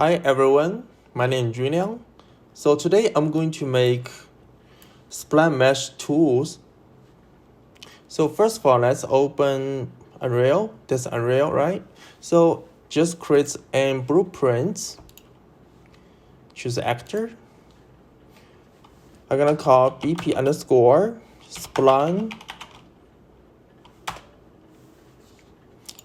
Hi everyone, my name is Junliang. So today I'm going to make spline mesh tools. So first of all, let's open Unreal. That's Unreal, right? So just create a blueprint. Choose actor. I'm gonna call BP underscore spline.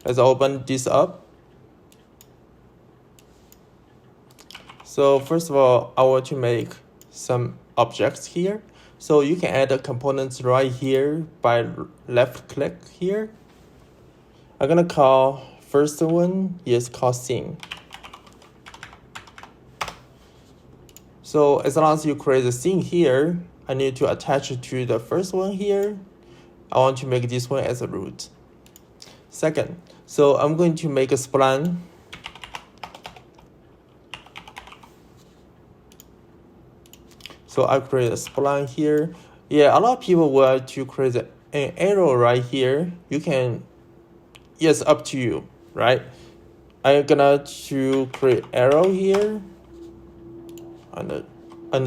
Let's open this up. So first of all, I want to make some objects here. So you can add the components right here by left click here. I'm gonna call first one is called scene. So as long as you create a scene here, I need to attach it to the first one here. I want to make this one as a root. Second, so I'm going to make a spline. So I create a spline here. Yeah, a lot of people want to create an arrow right here. You can, yes, up to you, right? I'm gonna to create arrow here under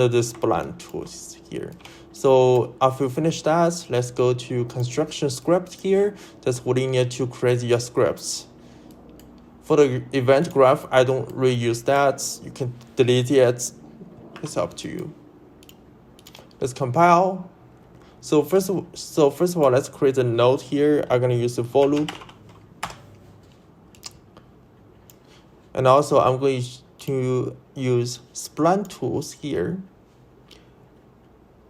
the spline tools here. So after you finish that, let's go to construction script here. That's what you need to create your scripts. For the event graph, I don't really use that. You can delete it. It's up to you. Let's compile. So first of all, let's create a node here. I'm gonna use a for loop, and also I'm going to use spline tools here.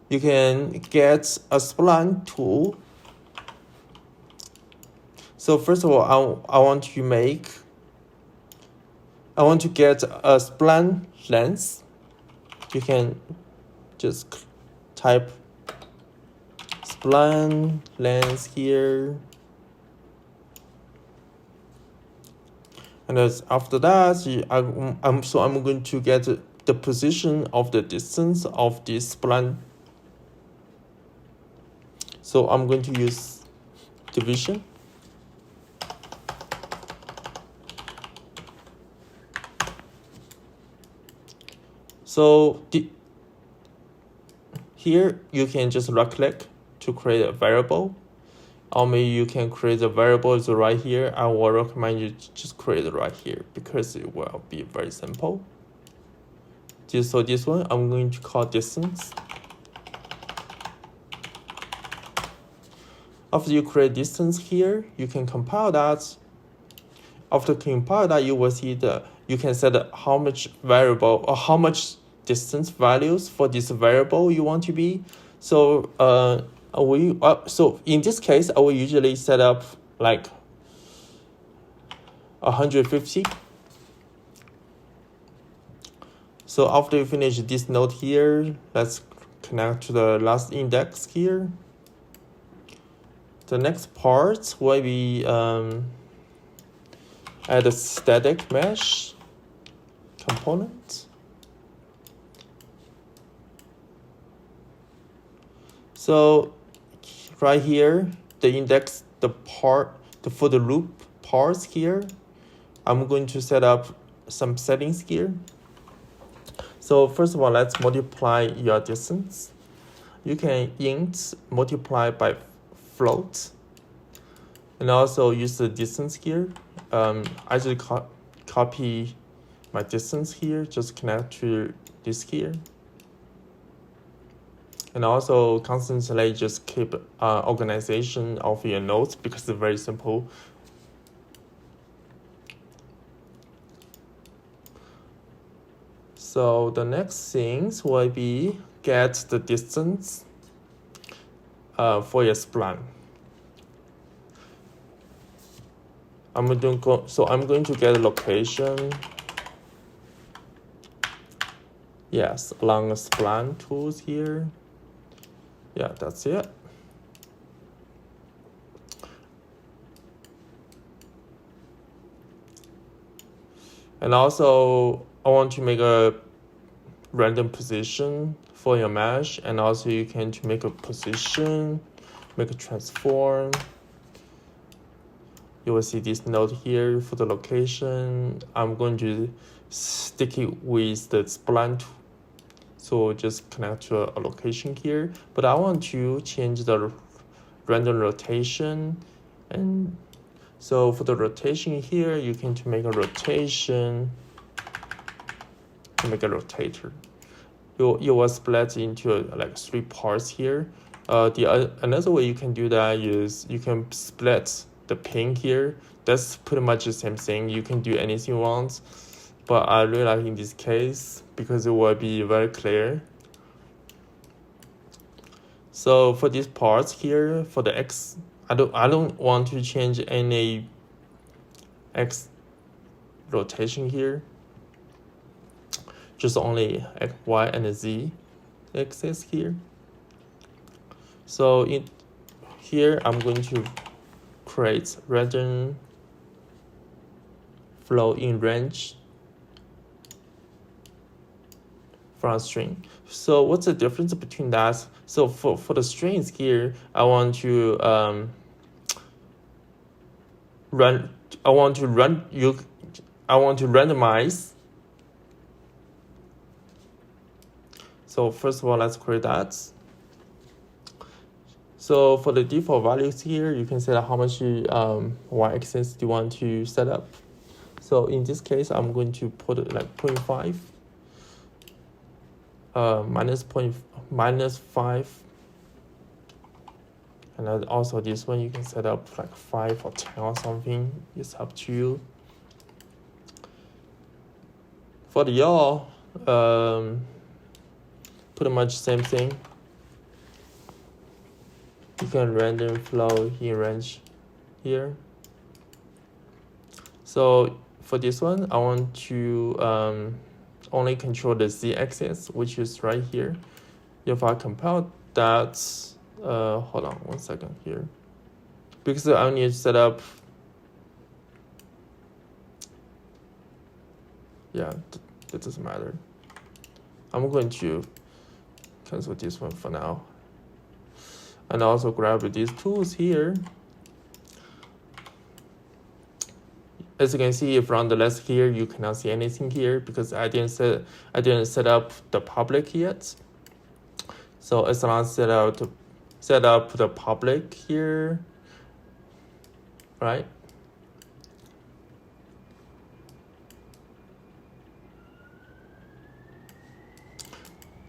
You can get a spline tool. So first of all, I want to get a spline length. You can just type spline length here, and as after that, I'm going to get the position of the distance of this spline. So I'm going to use division. So here you can just right click to create a variable, or maybe you can create a variable is right here. I will recommend you to just create it right here because it will be very simple. So this one I'm going to call distance. After you create distance here, you can compile that. After compile that, you will see you can set how much variable or how much distance values for this variable you want to be. So so in this case, I will usually set up like 150. So after you finish this node here, let's connect to the last index here. The next part will be add a static mesh component. So right here, the index, for the loop parts here, I'm going to set up some settings here. So first of all, let's multiply your distance. You can int multiply by float, and also use the distance here. I just copy my distance here, just connect to this here. And also constantly just keep organization of your nodes because it's very simple. So the next things will be get the distance for your spline. I'm going to get a location. Yes, along the spline tools here. Yeah, that's it. And also, I want to make a random position for your mesh, and also you can make a position, make a transform. You will see this node here for the location. I'm going to stick it with the spline tool. So just connect to a location here. But I want to change the random rotation. And so for the rotation here, you can to make a rotation, to make a rotator. You will split into like 3 parts here. Another way you can do that is you can split the pin here. That's pretty much the same thing. You can do anything you want, but I really like in this case because it will be very clear. So for these parts here, for the X, I don't want to change any X rotation here. Just only X, Y, and Z axis here. So in here, I'm going to create random flow in range from string. So what's the difference between that? So for the strings here, I want to randomize. So first of all, let's create that. So for the default values here, you can set how much y-axis do you want to set up. So in this case, I'm going to put it like 0.5, -5, and then also this one you can set up like 5 or 10 or something. It's up to you. For the yaw, pretty much same thing. You can random flow in range here. So for this one, I want to only control the z-axis, which is right here. If I compile that, hold on 1 second here, because I need to set up. Yeah, that doesn't matter. I'm going to cancel this one for now. And also grab these tools here. As you can see from the list here, you cannot see anything here because I didn't set up the public yet. So as long as set up the public here, right?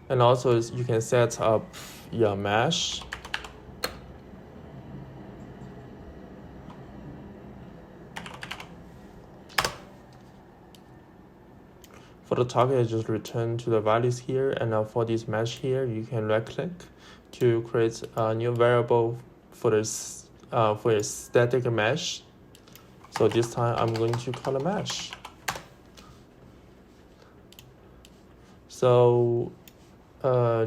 And also you can set up your mesh. For the target, just return to the values here, and for this mesh here, you can right-click to create a new variable for this for a static mesh. So this time, I'm going to call a mesh. So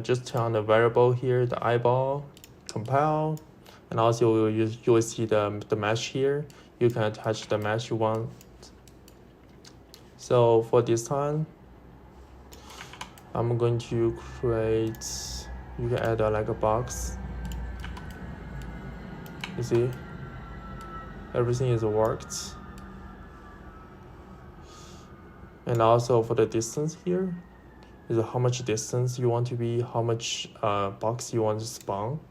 just turn on the variable here, the eyeball, compile, and also you will see the mesh here. You can attach the mesh you want. So for this time, I'm going to create, you can add like a box. You see, everything is worked. And also for the distance here, is how much distance you want to be, how much box you want to spawn,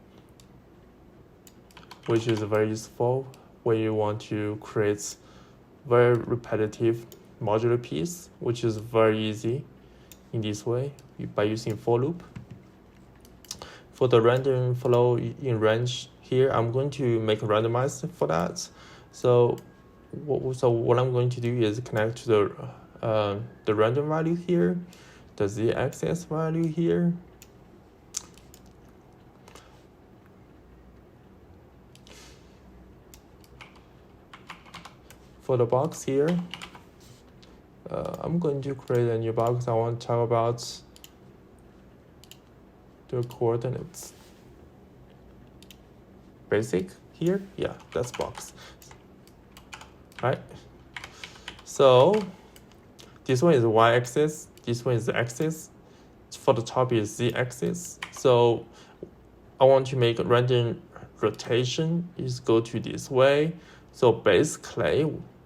which is very useful when you want to create very repetitive modular piece, which is very easy in this way by using for loop. For the random flow in range here, I'm going to make a randomize for that. So what I'm going to do is connect to the random value here, the z-axis value here. For the box here, I'm going to create a new box. I want to talk about the coordinates. Basic here, yeah, that's box. Right. So this one is y-axis. This one is the axis. For the top is z-axis. So I want to make a random rotation. Is go to this way. So basically,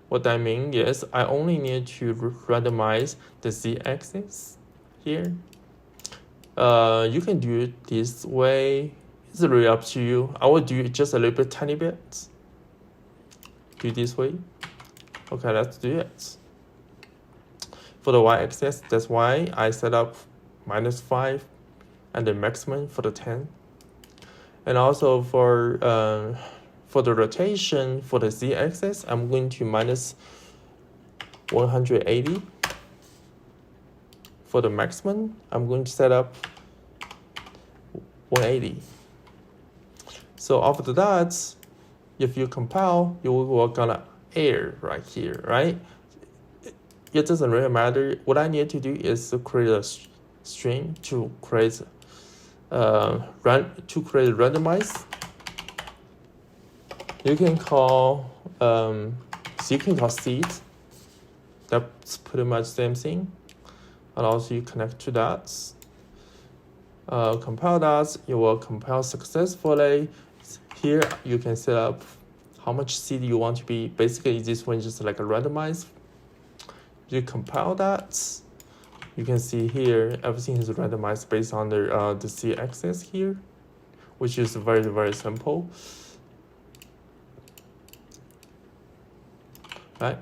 what I mean is I only need to randomize the z-axis here. You can do it this way. It's really up to you. I will do it just a little bit, tiny bit. Do it this way. Okay, let's do it. For the y-axis, that's why I set up -5 and the maximum for the 10. And also for the rotation for the z-axis, I'm going to -180. For the maximum, I'm going to set up 180. So after that, if you compile, you will gonna error right here, right? It doesn't really matter. What I need to do is to create a string to create randomize. You can call seed. That's pretty much the same thing. And also you connect to that. Compile that. You will compile successfully. Here you can set up how much seed you want to be. Basically, this one is just like a randomize. You compile that. You can see here everything is randomized based on the z-axis here, which is very, very simple. Right?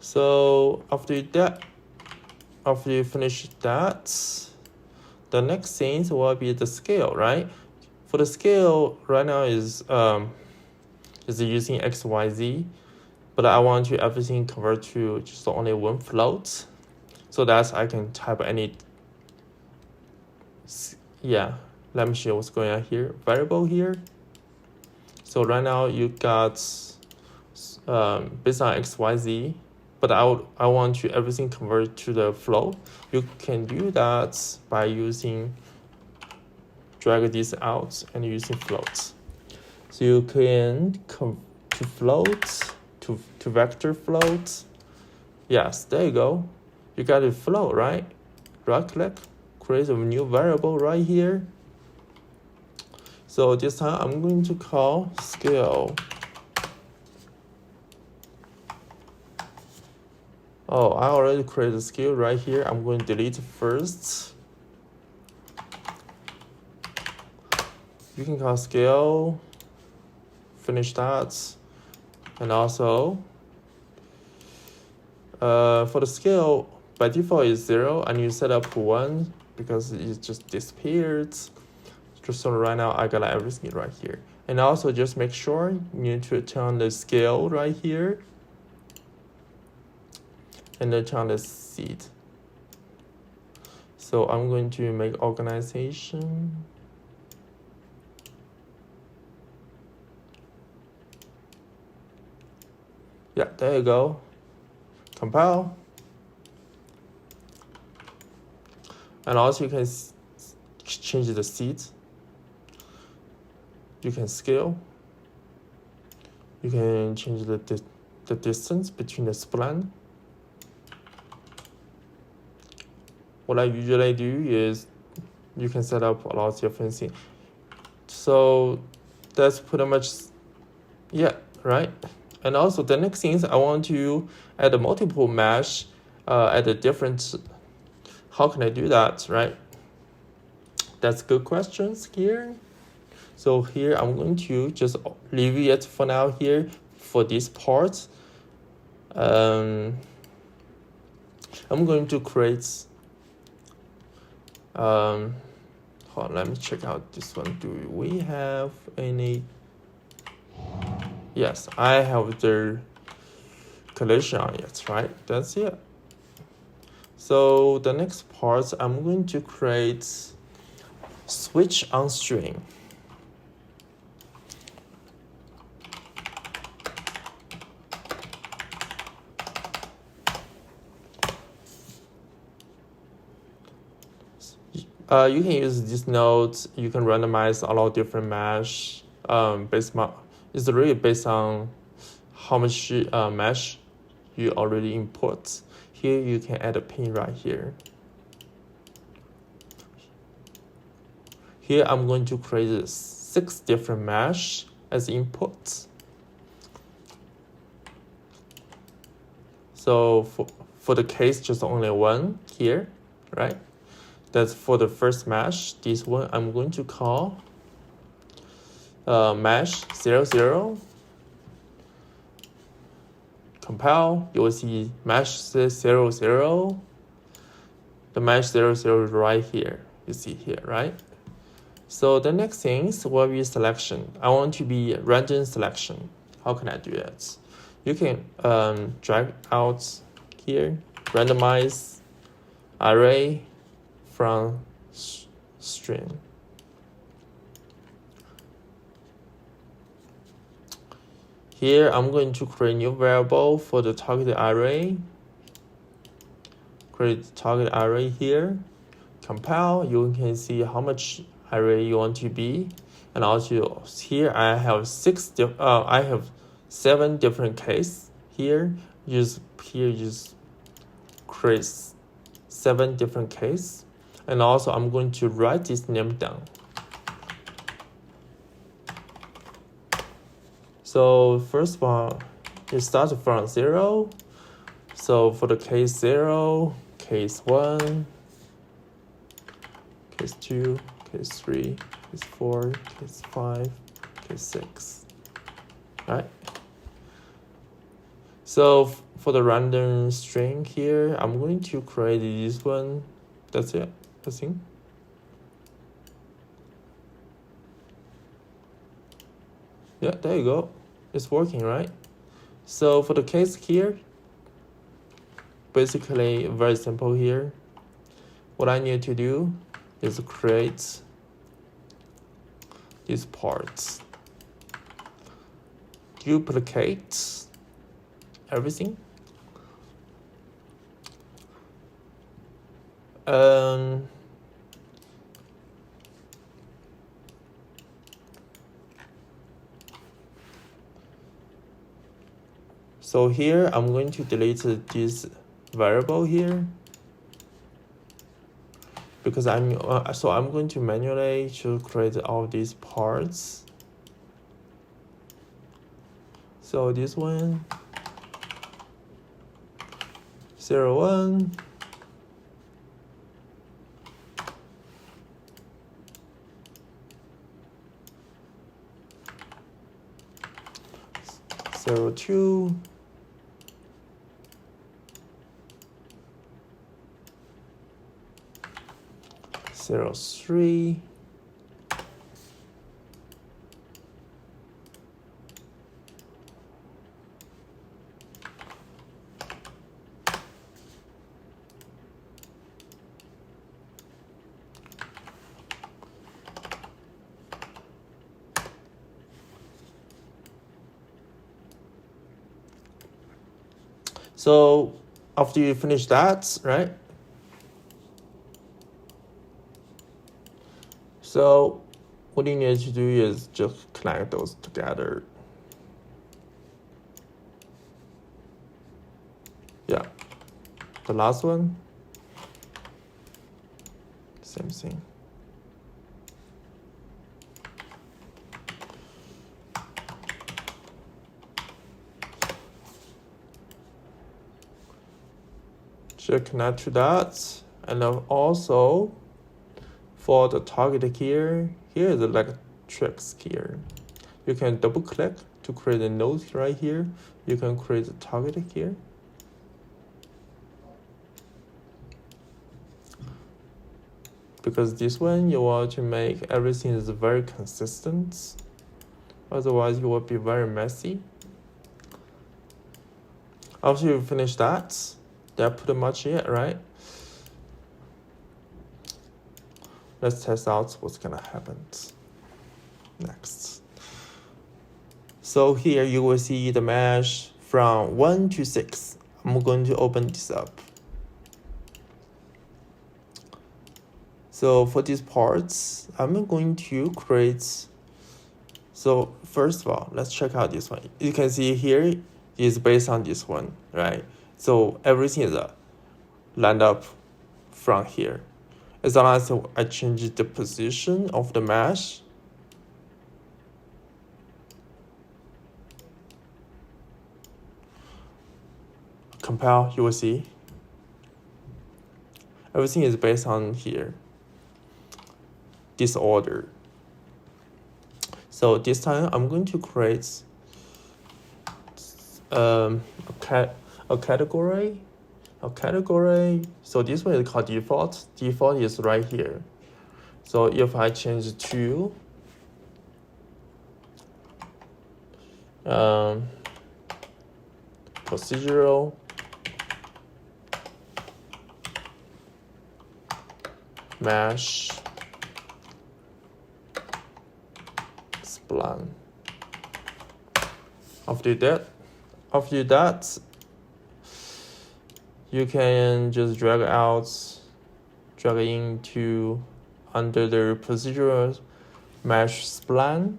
So after you finish that, the next thing will be the scale, right? For the scale, right now is using XYZ, but I want to everything convert to just only one float, so that I can type any. Yeah, let me show what's going on here. Variable here. So right now you got based on XYZ. But I want to everything convert to the flow. You can do that by using drag this out and using float. So you can to float to vector float. Yes, there you go. You got a flow, right? Right click, create a new variable right here. So this time I'm going to call scale. Oh, I already created a scale right here. I'm going to delete first. You can call scale, finish that. And also, for the scale, by default is 0, and you set up 1 because it just disappeared. Just so right now, I got everything right here. And also just make sure you need to turn the scale right here. And then turn the seed. So I'm going to make organization. Yeah, there you go. Compile. And also you can change the seed. You can scale. You can change the distance between the spline. What I usually do is you can set up a lot of different things. So that's pretty much, yeah, right? And also the next thing is I want to add a multiple mesh at a different, how can I do that, right? That's good questions here. So here I'm going to just leave it for now here for this part. I'm going to create hold on, let me check out this one. Do we have any? Yes, I have the collision on it, right? That's it. So the next part, I'm going to create switch on string. You can use this node. You can randomize a lot of different mesh. It's really based on how much mesh you already import. Here you can add a pin right here. Here I'm going to create 6 different mesh as inputs. So for the case, just only one here, right? That's for the first mesh. This one I'm going to call mesh 00. Compile, you will see mesh 00. The mesh 00 is right here. You see here, right? So the next things will be selection. I want to be random selection. How can I do that? You can drag out here, randomize array from string. Here I'm going to create a new variable for the target array. Create the target array here. Compile, you can see how much array you want to be, and also here I have 7 different cases here. Just create 7 different cases, and also I'm going to write this name down. So first of all, it starts from 0. So for the case 0, case 1, case 2, case 3, case 4, case 5, case 6, right? So for the random string here, I'm going to create this one. That's it, I think. Yeah, there you go. It's working, right? So for the case here, basically very simple here. What I need to do is create these parts, duplicate everything, so here I'm going to delete this variable here because I'm going to manually create all these parts. So this one 01, zero 02, 03, So after you finish that, right? So what you need to do is just connect those together. Yeah, the last one, same thing. Just connect to that, and then also for the target here is like tricks here. You can double click to create a node right here. You can create a target here. Because this one you want to make everything is very consistent. Otherwise you will be very messy. After you finish that, that's pretty much it, right? Let's test out what's gonna happen next. So here you will see the mesh from 1 to 6. I'm going to open this up. So for these parts, I'm going to create. So first of all, let's check out this one. You can see here, is based on this one, right? So everything is lined up from here. As long as I change the position of the mesh, compile, you will see everything is based on here, this order. So this time I'm going to create a category. So this one is called default. Default is right here. So if I change to procedural mesh spline. After that, you can just drag into under the procedural mesh spline.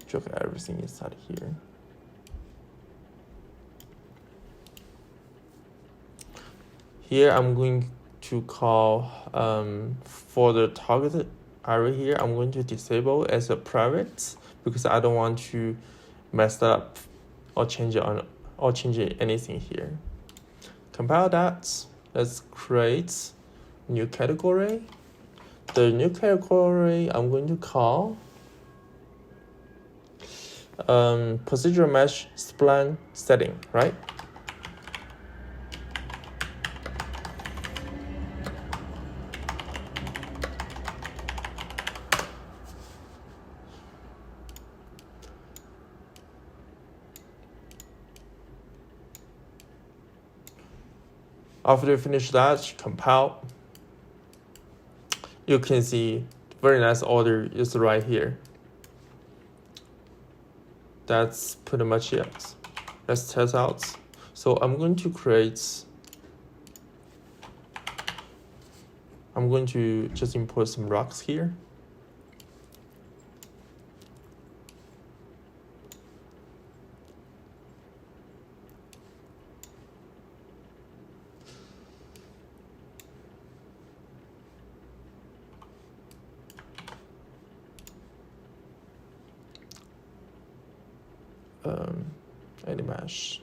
Drag everything inside here. Here I'm going to call for the target area here, I'm going to disable as a private because I don't want to mess up or change anything here. Compile that. Let's create new category. The new category I'm going to call procedural mesh spline setting, right? After you finish that, compile. You can see very nice order is right here. That's pretty much it. Let's test out. So I'm going to just import some rocks here. Any mesh.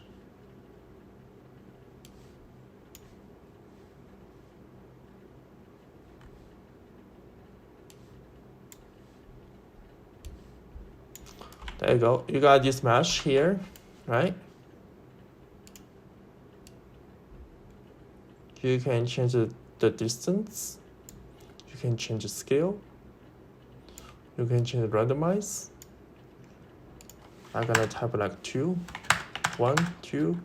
There you go. You got this mesh here, right? You can change the distance. You can change the scale. You can change the randomize. I'm gonna type like 2, 1, 2,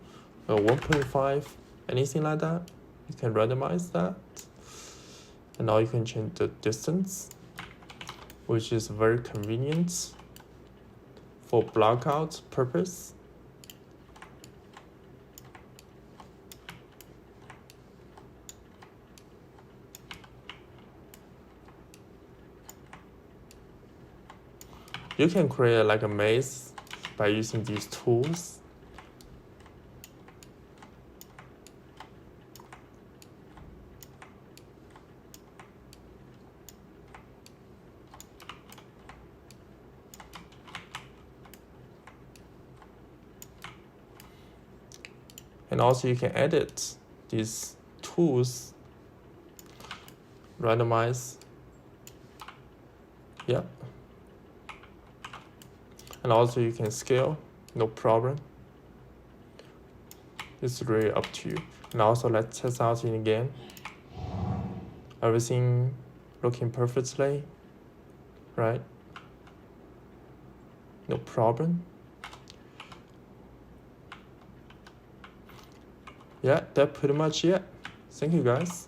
or 1.5, anything like that. You can randomize that. And now you can change the distance, which is very convenient for blockout purpose. You can create like a maze by using these tools. And also you can edit these tools, randomize, yeah. And also you can scale, no problem. It's really up to you. And also let's test out it again. Everything looking perfectly, right? No problem. Yeah, that's pretty much it. Thank you guys.